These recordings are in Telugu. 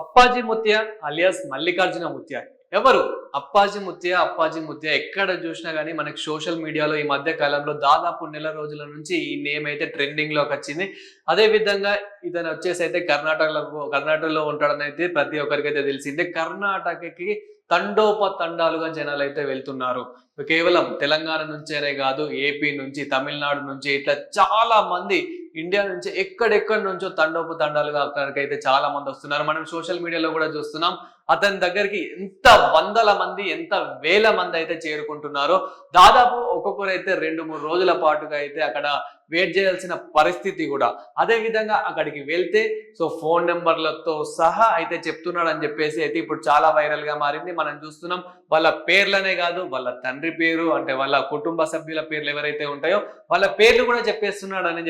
అప్పాజీ ముత్య అలియాస్ మల్లికార్జున ముత్య. ఎవరు అప్పాజీ ముత్య? అప్పాజీ ముత్య ఎక్కడ చూసినా గానీ మనకి సోషల్ మీడియాలో ఈ మధ్య కాలంలో దాదాపు నెల రోజుల నుంచి ఈ నేమ్ అయితే ట్రెండింగ్ లోకి వచ్చింది. అదే విధంగా ఇతను వచ్చేసి అయితే కర్ణాటకలో ఉంటాడని అయితే ప్రతి ఒక్కరికైతే తెలిసిందే. కర్ణాటకకి తండోపతండాలుగా జనాలు అయితే వెళ్తున్నారు. కేవలం తెలంగాణ నుంచేనే కాదు, ఏపీ నుంచి, తమిళనాడు నుంచి, ఇట్లా చాలా మంది ఇండియా నుంచి ఎక్కడెక్కడి నుంచో తండోపతండాలుగా అక్కడికైతే చాలా మంది వస్తున్నారు. మనం సోషల్ మీడియాలో కూడా చూస్తున్నాం. అతని దగ్గరికి ఎంత వందల మంది, ఎంత వేల మంది అయితే చేరుకుంటున్నారో. దాదాపు ఒక్కొక్కరు అయితే 2-3 రోజుల పాటుగా అయితే అక్కడ వెయిట్ చేయాల్సిన పరిస్థితి కూడా. అదే విధంగా అక్కడికి వెళ్తే సో ఫోన్ నెంబర్లతో సహా అయితే చెప్తున్నాడు అని చెప్పేసి అయితే ఇప్పుడు చాలా వైరల్ గా మారింది. మనం చూస్తున్నాం. వాళ్ళ పేర్లనే కాదు, వాళ్ళ తండ్రి పేరు, అంటే వాళ్ళ కుటుంబ సభ్యుల పేర్లు ఎవరైతే ఉంటాయో వాళ్ళ పేర్లు కూడా చెప్పేస్తున్నాడు అని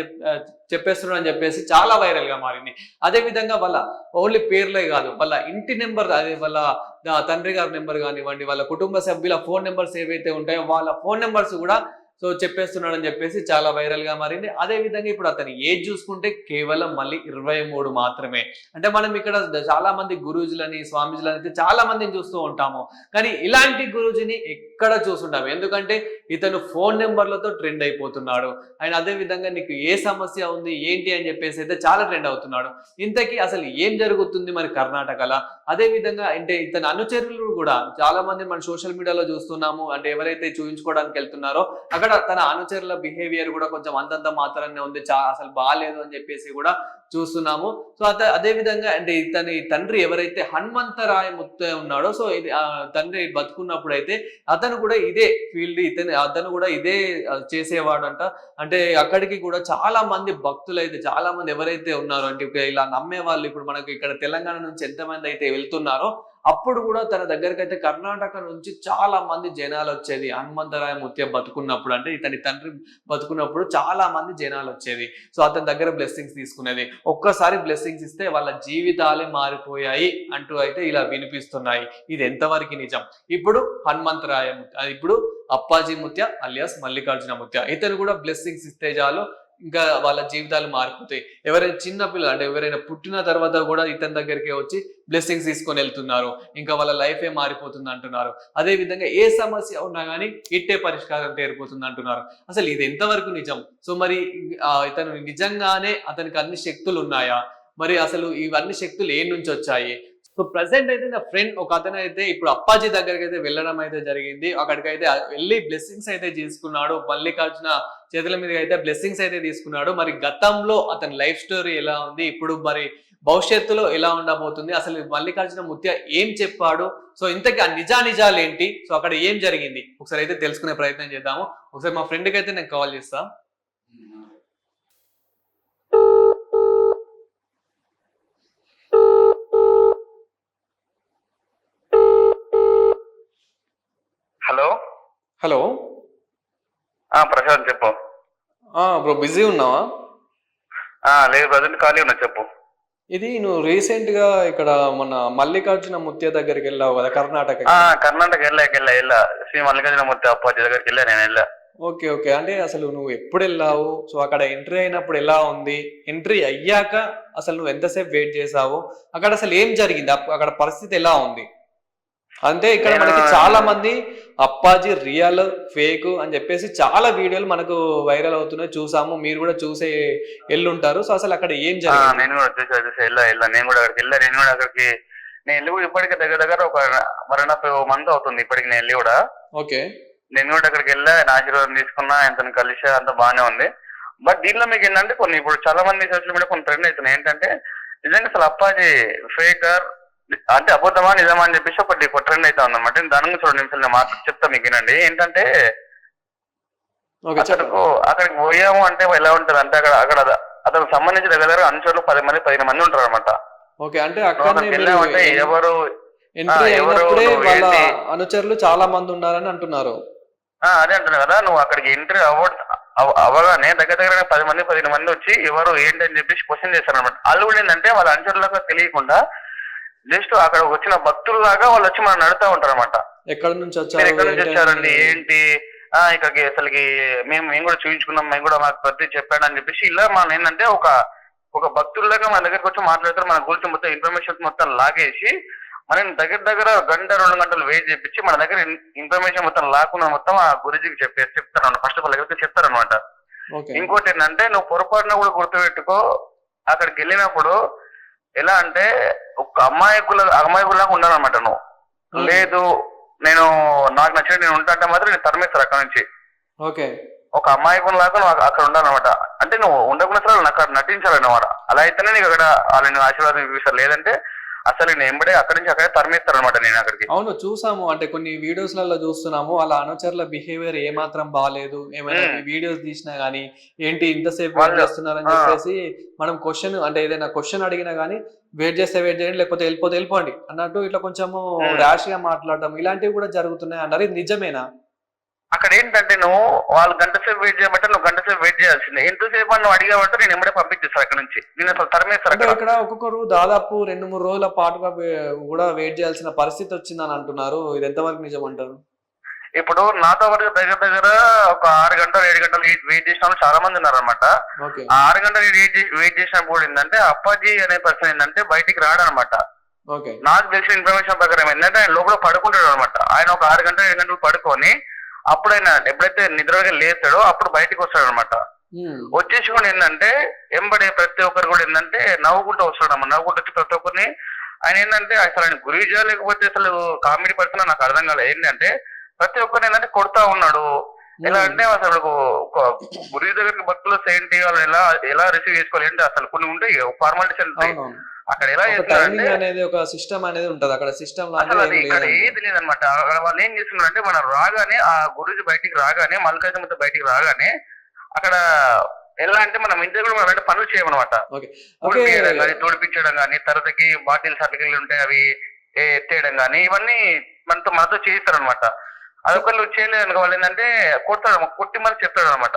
చెప్పేసి చాలా వైరల్ గా మారింది. అదే విధంగా వాళ్ళ ఓన్లీ పేర్లే కాదు, వాళ్ళ ఇంటి నెంబర్, అదే వాళ్ళ తండ్రి గారి నెంబర్ కానివ్వండి, వాళ్ళ కుటుంబ సభ్యుల ఫోన్ నెంబర్స్ ఏవైతే ఉంటాయో వాళ్ళ ఫోన్ నెంబర్స్ కూడా సో చెప్పేస్తున్నాడు అని చెప్పేసి చాలా వైరల్ గా మారింది. అదే విధంగా ఇప్పుడు అతని ఏజ్ చూసుకుంటే కేవలం మళ్ళీ 23 మాత్రమే. అంటే మనం ఇక్కడ చాలా మంది గురూజులని, స్వామీజులని అయితే చాలా మందిని చూస్తూ ఉంటాము. కానీ ఇలాంటి గురూజీని ఎక్కడ చూస్తుంటాము, ఎందుకంటే ఇతను ఫోన్ నెంబర్లతో ట్రెండ్ అయిపోతున్నాడు. అండ్ అదే విధంగా నీకు ఏ సమస్య ఉంది ఏంటి అని చెప్పేసి అయితే చాలా ట్రెండ్ అవుతున్నాడు. ఇంతకీ అసలు ఏం జరుగుతుంది మరి కర్ణాటకలో? అదే విధంగా అంటే ఇతని అనుచరులు కూడా చాలా మంది మన సోషల్ మీడియాలో చూస్తున్నాము. అంటే ఎవరైతే చూపించుకోవడానికి వెళ్తున్నారో అక్కడ తన అనుచరుల బిహేవియర్ కూడా కొంచెం అంతంత మాత్రాన్ని ఉంది, అసలు బాగాలేదు అని చెప్పేసి కూడా చూస్తున్నాము. సో అదే విధంగా అంటే ఇతని తండ్రి ఎవరైతే హనుమంతరాయ ముత్య ఉన్నాడో, సో ఇది తండ్రి బతుకున్నప్పుడు అయితే అతను కూడా ఇదే ఫీల్డ్, అతను కూడా ఇదే చేసేవాడంట. అంటే అక్కడికి కూడా చాలా మంది భక్తులు అయితే, చాలా మంది ఎవరైతే ఉన్నారో అంటే ఇలా నమ్మే వాళ్ళు ఇప్పుడు మనకు ఇక్కడ తెలంగాణ నుంచి ఎంతమంది అయితే వెళ్తున్నారో అప్పుడు కూడా తన దగ్గరికి అయితే కర్ణాటక నుంచి చాలా మంది జనాలు వచ్చేది. హనుమంతరాయ ముత్య బతుకున్నప్పుడు, అంటే ఇతని తండ్రి బతుకున్నప్పుడు చాలా మంది జనాలు వచ్చేది. సో అతని దగ్గర బ్లెస్సింగ్స్ తీసుకునేది. ఒక్కసారి బ్లెస్సింగ్స్ ఇస్తే వాళ్ళ జీవితాలే మారిపోయాయి అంటూ అయితే ఇలా వినిపిస్తున్నాయి. ఇది ఎంతవరకు నిజం? ఇప్పుడు హనుమంతరాయ ముత్య, ఇప్పుడు అప్పాజీ ముత్య అలియాస్ మల్లికార్జున ముత్య, ఇతను కూడా బ్లెస్సింగ్స్ ఇస్తే చాలు ఇంకా వాళ్ళ జీవితాలు మారిపోతాయి. ఎవరైనా చిన్న పిల్లలు అంటే ఎవరైనా పుట్టిన తర్వాత కూడా ఇతని దగ్గరికి వచ్చి బ్లెస్సింగ్స్ తీసుకొని వెళ్తున్నారు, ఇంకా వాళ్ళ లైఫే మారిపోతుంది అంటున్నారు. అదే విధంగా ఏ సమస్య ఉన్నా కానీ ఇట్టే పరిష్కారం తేరిపోతుంది అంటున్నారు. అసలు ఇది ఎంతవరకు నిజం? సో మరి ఇతను నిజంగానే అతనికి అన్ని శక్తులు ఉన్నాయా? మరి అసలు ఇవన్నీ శక్తులు ఏ నుంచి వచ్చాయి? సో ప్రెసెంట్ అయితే నా ఫ్రెండ్ ఒక అతను అయితే ఇప్పుడు అప్పాజీ దగ్గరికి అయితే వెళ్ళడం అయితే జరిగింది. అక్కడికైతే వెళ్ళి బ్లెస్సింగ్స్ అయితే తీసుకున్నాడు. మల్లికార్జున చేతుల మీద అయితే బ్లెస్సింగ్స్ అయితే తీసుకున్నాడు. మరి గతంలో అతని లైఫ్ స్టోరీ ఎలా ఉంది, ఇప్పుడు మరి భవిష్యత్తులో ఎలా ఉండబోతుంది, అసలు మల్లికార్జున ముత్య ఏం చెప్పాడు, సో ఇంతకీ ఆ నిజాలు ఏంటి, సో అక్కడ ఏం జరిగింది ఒకసారి అయితే తెలుసుకునే ప్రయత్నం చేద్దాము. ఒకసారి మా ఫ్రెండ్కి అయితే నేను కాల్ చేస్తా. హలో హలో ప్రశాంత్ చెప్పు. బ్రో బిజీ ఉన్నావా? లేదు ప్రజెంట్ ఖాళీ ఉన్నా, చెప్పు. ఇది నువ్వు రీసెంట్ గా ఇక్కడ మన మల్లికార్జున ముత్య దగ్గరికి వెళ్ళావు కదా, కర్ణాటక? కర్ణాటక వెళ్ళా శ్రీ మల్లికార్జున మూర్తి అప్పాజీ దగ్గరికి వెళ్ళా. Okay okay. అంటే అసలు నువ్వు ఎప్పుడు వెళ్ళావు, సో అక్కడ ఎంట్రీ అయినప్పుడు ఎలా ఉంది, ఎంట్రీ అయ్యాక అసలు నువ్వు ఎంతసేపు వెయిట్ చేసావు, అక్కడ అసలు ఏం జరిగింది, అక్కడ పరిస్థితి ఎలా ఉంది? అంటే ఇక్కడ మనకి చాలా మంది అప్పాజీ రియల్ ఫేక్ అని చెప్పేసి చాలా వీడియోలు మనకు వైరల్ అవుతున్నాయి, చూసాము, మీరు కూడా చూసే వెళ్ళుంటారు. సో అసలు అక్కడ ఏం జరిగింది? నేను కూడా అక్కడికి నేను వెళ్ళి కూడా ఇప్పటికి దగ్గర ఒక 1.5 month అవుతుంది ఇప్పటికి నేను వెళ్ళి కూడా. ఓకే. నేను కూడా అక్కడికి వెళ్ళా, నా ఆశీర్వాదం తీసుకున్నా, ఎంతని కలిసా, అంత బాగానే ఉంది. బట్ దీంట్లో మీకు ఏంటంటే కొన్ని ఇప్పుడు చాలా మంది సోషల్ మీడియా కొన్ని ట్రెండ్ అవుతున్నాయి. ఏంటంటే నిజంగా అసలు అప్పాజీ ఫేకర్ అంటే అబద్ధమా నిజమా అని చెప్పేసి ఒకటి ట్రెండ్ అవుతా ఉందన్నమాట. దాని గురించి 2 నిమిషాలు నేను చెప్తా మీకు, వినండి. ఏంటంటే అక్కడికి పోయాము అంటే ఎలా ఉంటది అంటే అక్కడ అతనికి సంబంధించిన దగ్గర అనుచరులు 15 మంది ఉంటారు అనమాట. వెళ్ళామంటే ఎవరు అనుచరులు చాలా మంది ఉన్నారని అంటున్నారు. అదే అంటున్నా కదా, నువ్వు అక్కడికి ఎంట్రీ అవగానే దగ్గర 15 మంది వచ్చి ఎవరు ఏంటి అని చెప్పేసి క్వశ్చన్ చేస్తారు అనమాట. వాళ్ళు కూడా ఏంటంటే వాళ్ళ అనుచరులకు తెలియకుండా జస్ట్ అక్కడ వచ్చిన భక్తుల్లాగా వాళ్ళు వచ్చి మనం నడుతూ ఉంటారు అనమాట. ఎక్కడి నుంచి వచ్చారండి, ఏంటి, ఇక్కడికి అసలుకి మేము కూడా చూపించుకున్నాం, మేము కూడా మాకు ప్రతి చెప్పాడు అని చెప్పేసి ఇలా మనం ఏంటంటే ఒక ఒక భక్తుల్లాగా మన దగ్గరకు వచ్చి మాట్లాడతారు, మన గురించి మొత్తం ఇన్ఫర్మేషన్ మొత్తం లాగేసి మనం దగ్గర దగ్గర గంట 2 గంటలు వెయిట్ చేపించి మన దగ్గర ఇన్ఫర్మేషన్ మొత్తం లాక్కున్న మొత్తం ఆ గురుజీకి చెప్తారు. ఫస్ట్ ఆఫ్ ఆల్ ఎవరికి చెప్తారనమాట. ఓకే. ఇంకోటి ఏంటంటే నువ్వు పొరపాటున కూడా గుర్తుపెట్టుకో, అక్కడికి వెళ్ళినప్పుడు ఎలా అంటే ఒక అమ్మాయికులాగా ఉండాలన్నమాట నువ్వు. లేదు నేను నాకు నచ్చిన నేను ఉంటా అంటే మాత్రం నేను తరిమేస్తారు అక్కడ నుంచి. ఓకే. ఒక అమ్మాయికులాగా నువ్వు అక్కడ ఉండాలన్నమాట. అంటే నువ్వు ఉండకుండా సరే నాకు అక్కడ నటించాలన్నమాట. అలా అయితేనే నీకు అక్కడ వాళ్ళని ఆశీర్వాదం చూపిస్తారు. లేదంటే అసలు నేను ఎంబడే అక్కడి నుంచి అక్కడే తరిమేస్తారు అనమాట నేను అక్కడికి. అవును, చూసాము. అంటే కొన్ని వీడియోస్లలో చూస్తున్నాము వాళ్ళ అనుచరుల బిహేవియర్ ఏమాత్రం బాగాలేదు. ఏమైనా వీడియోస్ తీసినా గానీ ఏంటి ఇంతసేపు వెయిట్ చేస్తున్నారని చెప్పేసి మనం క్వశ్చన్ అంటే ఏదైనా క్వశ్చన్ అడిగినా గానీ వెయిట్ చేయండి, లేకపోతే వెళ్ళిపోండి అన్నట్టు ఇట్లా కొంచెము ర్యాష్ గా మాట్లాడడం ఇలాంటివి కూడా జరుగుతున్నాయి అన్నారు. ఇది నిజమేనా? అక్కడ ఏంటంటే నువ్వు వాళ్ళు గంట సేపు వెయిట్ చేయమంటే నువ్వు గంట సేపు వెయిట్ చేయాల్సిందే. ఎంతసేపు అని నువ్వు అడిగావంటే నేను ఎంబడే పంపించేస్తాను అక్కడ నుంచి. నేను అసలు తరిమేస్తారు. అంటే ఇక్కడ ఒక్కొక్కరు దాదాపు 2-3 రోజుల పాటుగా కూడా వెయిట్ చేయాల్సిన పరిస్థితి వచ్చిందని అంటున్నారు. ఇది ఎంతవరకు నిజం అంటారు? ఇప్పుడు నాతో వరకు దగ్గర దగ్గర ఒక 6 గంటలు 7 గంటలు వెయిట్ చేసిన వాళ్ళు చాలా మంది ఉన్నారనమాట. ఆ 6 గంటలు వెయిట్ చేసినప్పుడు ఏంటంటే అప్పాజీ అనే పర్సన్ ఏంటంటే బయటికి రాడనమాట. నాకు తెలిసిన ఇన్ఫర్మేషన్ ప్రకారం ఏంటంటే ఆయన లోపల పడుకుంటాడు అనమాట. ఆయన ఒక 6 గంటలు 7 గంటలు పడుకొని అప్పుడు ఆయన ఎప్పుడైతే నిద్రగా లేస్తాడో అప్పుడు బయటకు వస్తాడు అనమాట. వచ్చేసి కూడా ఏంటంటే ఎంబడే ప్రతి ఒక్కరు కూడా ఏంటంటే నవ్వుకుంటూ వస్తాడమ్మా. నవ్వుకుంటూ వచ్చి ప్రతి ఒక్కరిని ఆయన ఏంటంటే అసలు ఆయన గురీజా లేకపోతే అసలు కామెడీ పర్సన్ నాకు అర్థం కాలేదు. ఏంటంటే ప్రతి ఒక్కరు ఏంటంటే కొడతా ఉన్నాడు. ఎలా అంటే అసలు గురి దగ్గరికి భక్తులు ఏంటి వాళ్ళు ఎలా రిసీవ్ చేసుకోవాలి అంటే అసలు కొన్ని ఉంటాయి ఫార్మాలిటీస్ అక్కడ ఎలా అనేది ఒక సిస్టమ్ అనేది ఉంటది. అక్కడ సిస్టమ్ అసలు అది ఇక్కడ ఏది లేదనమాట. వాళ్ళు ఏం చేస్తున్నారు అంటే మనం రాగానే ఆ గురుజీ బయటికి రాగానే మల్లికార్జున బయటికి రాగానే అక్కడ ఎలా అంటే మనం ఇంటి కూడా అలాంటి పనులు చేయమన్నమాట. ఊడిపించడం కానీ తోడిపించడం కానీ తర్వాతకి బాటిల్స్ అట్లకెళ్ళి ఉంటాయి అవి ఎత్తేయడం కానీ ఇవన్నీ మనతో చేయిస్తారు అనమాట. అదొకళ్ళు చేయలేదు వాళ్ళు ఏంటంటే కొడతాడు, కొట్టి మరి చెప్తాడు అనమాట.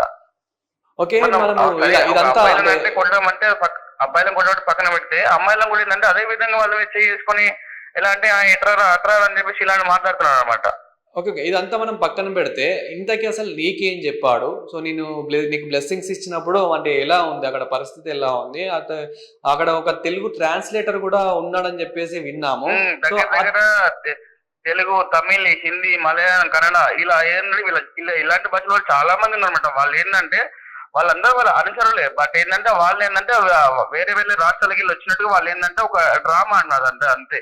కొట్టడం అంటే అబ్బాయిలను కొట్టడం పక్కన పెడితే అమ్మాయిలను కూడా ఏంటంటే అదే విధంగా వాళ్ళు చేసుకొని ఎలా అంటే అట్రా అని చెప్పేసి ఇలా మాట్లాడుతున్నాడు అనమాట. ఓకే. ఇదంతా మనం పక్కన పెడితే ఇంతకీ అసలు నీకేం చెప్పాడు? సో నీకు బ్లెస్సింగ్స్ ఇచ్చినప్పుడు అంటే ఎలా ఉంది అక్కడ పరిస్థితి, ఎలా ఉంది? అక్కడ ఒక తెలుగు ట్రాన్స్లేటర్ కూడా ఉన్నాడని చెప్పేసి విన్నాము. తెలుగు, తమిళ్, హిందీ, మలయాళం, కన్నడ ఇలా ఇలాంటి భాషలో చాలా మంది ఉన్నారన్నమాట. వాళ్ళు ఏంటంటే వాళ్ళందరూ వాళ్ళ అనుచరులే. బట్ ఏంటంటే వాళ్ళు ఏంటంటే వేరే వేరే రాష్ట్రాలకి వచ్చినట్టుగా వాళ్ళు ఏంటంటే ఒక డ్రామా అన్నారు అంతే.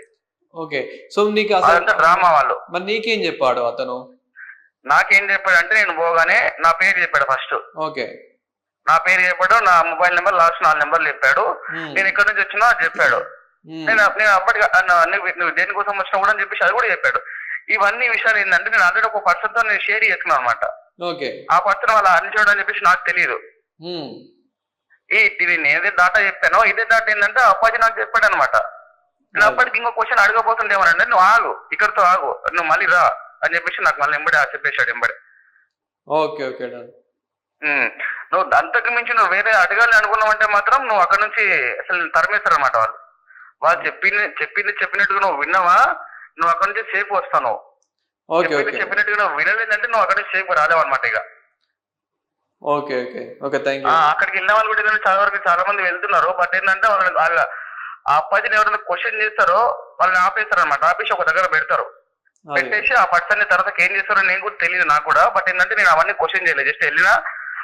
ఓకే. సో నీకు అసలు డ్రామా వాళ్ళు. మరి నీకేం చెప్పాడు అతను? నాకేం చెప్పాడు అంటే నేను పోగానే నా పేరు చెప్పాడు ఫస్ట్. ఓకే. నా పేరు చెప్పాడు, నా మొబైల్ నెంబర్ లాస్ట్ 4 నెంబర్లు చెప్పాడు. నేను ఎక్కడి నుంచి వచ్చినా చెప్పాడు. నేను అప్పటికి నువ్వు దేనికోసం వచ్చినా కూడా అని చెప్పేసి అది కూడా చెప్పాడు. ఇవన్నీ విషయాలు ఏంటంటే నేను ఆల్రెడీ ఒక పర్సన్ తో నేను షేర్ చేస్తున్నాను అనమాట. ఆ పర్సన్ వాళ్ళ అనుచరుడు అని చెప్పేసి నాకు తెలియదు. ఇది నేను ఏదే డాటా చెప్పానో ఇదే డాటా ఏంటంటే అప్పాజీ నాకు చెప్పాడు అనమాట. నేను అప్పటికి ఇంకో క్వశ్చన్ అడగబోతుండేమోనంటే నువ్వు ఆగు, ఇక్కడితో ఆగు, నువ్వు మళ్ళీ రా అని చెప్పేసి నాకు మళ్ళీ ఎంబడే చెప్పేశాడు ఎంబడే. నువ్వు అంతకు మించి నువ్వు వేరే అడగాలి అనుకున్నావంటే మాత్రం నువ్వు అక్కడ నుంచి అసలు తరిమేస్తారు అనమాట. వాళ్ళు చెప్పినట్టుగా నువ్వు విన్నావా, నువ్వు అక్కడ నుంచి సేఫ్ వస్తావు. చెప్పినట్టుగా నువ్వు వినలేదంటే నువ్వు అక్కడ నుంచి సేఫ్ రాలేవు అనమాట. ఇక అక్కడికి వెళ్ళిన వాళ్ళు కూడా చాలా వరకు చాలా మంది వెళ్తున్నారు. బట్ ఏంటంటే వాళ్ళ ఆ అప్పాజీని ఎవరైనా క్వశ్చన్ చేస్తారో వాళ్ళని ఆపేస్తారు అనమాట. ఆపేసి ఒక దగ్గర పెడతారు. పెట్టేసి ఆ పర్సన్ ని తర్వాత ఏం చేస్తారో నేను కూడా తెలియదు నాకు కూడా. బట్ ఏంటంటే నేను అవన్నీ క్వశ్చన్ చేయలేదు. జస్ట్ వెళ్ళినా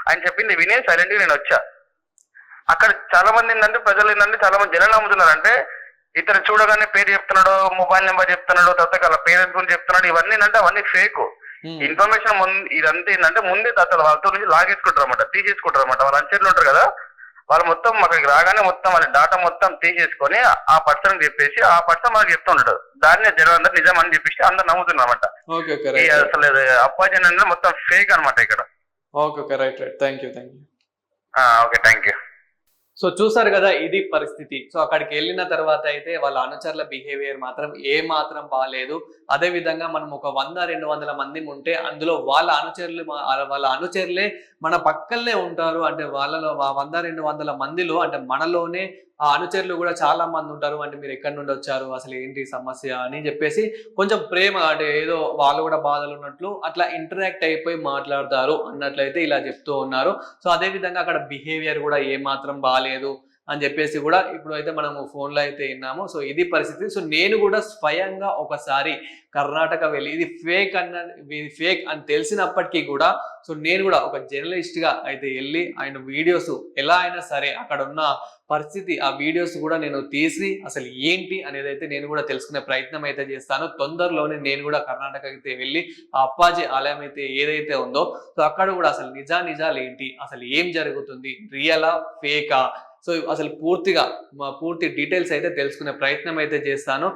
ఆయన చెప్పింది వినే సైలెంట్ గా నేను వచ్చా. అక్కడ చాలా మంది ఏంటంటే ప్రజలు ఏంటంటే చాలా మంది జనాలు నమ్ముతున్నారు. అంటే ఇతను చూడగానే పేరు చెప్తున్నాడు, మొబైల్ నెంబర్ చెప్తున్నాడు, తర్వాత వాళ్ళ పేరెంట్స్ గురించి చెప్తున్నాడు. ఇవన్నీ ఏంటంటే అవన్నీ ఫేక్ ఇన్ఫర్మేషన్. ఇదంతా ఏంటంటే ముందే అసలు వాళ్ళతో నుంచి లాగేసుకుంటారు అనమాట, తీసేసుకుంటారు అనమాట. వాళ్ళ అంచెలు ఉంటారు కదా, వాళ్ళు మొత్తం అక్కడికి రాగానే మొత్తం వాళ్ళ డాటా మొత్తం తీసేసుకొని ఆ పర్సన్ చెప్పేసి ఆ పర్సన్ మనకు చెప్తుంటాడు. దాన్ని జనం అందరు నిజం అని చెప్పేసి అందరు నమ్ముతున్నారు అనమాట. అసలు అప్పాజీ అనేది మొత్తం ఫేక్ అనమాట ఇక్కడ. Okay, thank you. Okay, thank you. So చూసారు కదా, ఇది పరిస్థితి. సో అక్కడికి వెళ్ళిన తర్వాత అయితే వాళ్ళ అనుచరుల బిహేవియర్ మాత్రం ఏ మాత్రం బాగాలేదు. అదే విధంగా మనం ఒక 100-200 మంది ఉంటే అందులో వాళ్ళ అనుచరులే మన పక్కనే ఉంటారు. అంటే వాళ్ళలో 100-200 మందిలో అంటే మనలోనే ఆ అనుచరులు కూడా చాలా మంది ఉంటారు. అంటే మీరు ఎక్కడి నుండి వచ్చారు, అసలు ఏంటి సమస్య అని చెప్పేసి కొంచెం ప్రేమ, అంటే ఏదో వాళ్ళు కూడా బాధలు ఉన్నట్లు అట్లా ఇంటరాక్ట్ అయిపోయి మాట్లాడతారు అన్నట్లయితే ఇలా చెప్తూ ఉన్నారు. సో అదే విధంగా అక్కడ బిహేవియర్ కూడా ఏ మాత్రం బాగాలేదు. అని చెప్పేసి కూడా ఇప్పుడు అయితే మనము ఫోన్లో అయితే విన్నాము. సో ఇది పరిస్థితి. సో నేను కూడా స్వయంగా ఒకసారి కర్ణాటక వెళ్ళి ఇది ఫేక్ అని తెలిసినప్పటికీ కూడా సో నేను కూడా ఒక జర్నలిస్ట్ గా అయితే వెళ్ళి ఆయన వీడియోస్ ఎలా అయినా సరే అక్కడ ఉన్న పరిస్థితి ఆ వీడియోస్ కూడా నేను తీసి అసలు ఏంటి అనేది అయితే నేను కూడా తెలుసుకునే ప్రయత్నం అయితే చేస్తాను. తొందరలోనే నేను కూడా కర్ణాటక అయితే వెళ్ళి ఆ అప్పాజీ ఆలయం అయితే ఏదైతే ఉందో సో అక్కడ కూడా అసలు నిజాలు ఏంటి, అసలు ఏం జరుగుతుంది, రియలా ఫేకా, సో అసలు పూర్తి డీటెయిల్స్ అయితే తెలుసుకునే ప్రయత్నం అయితే చేస్తాను.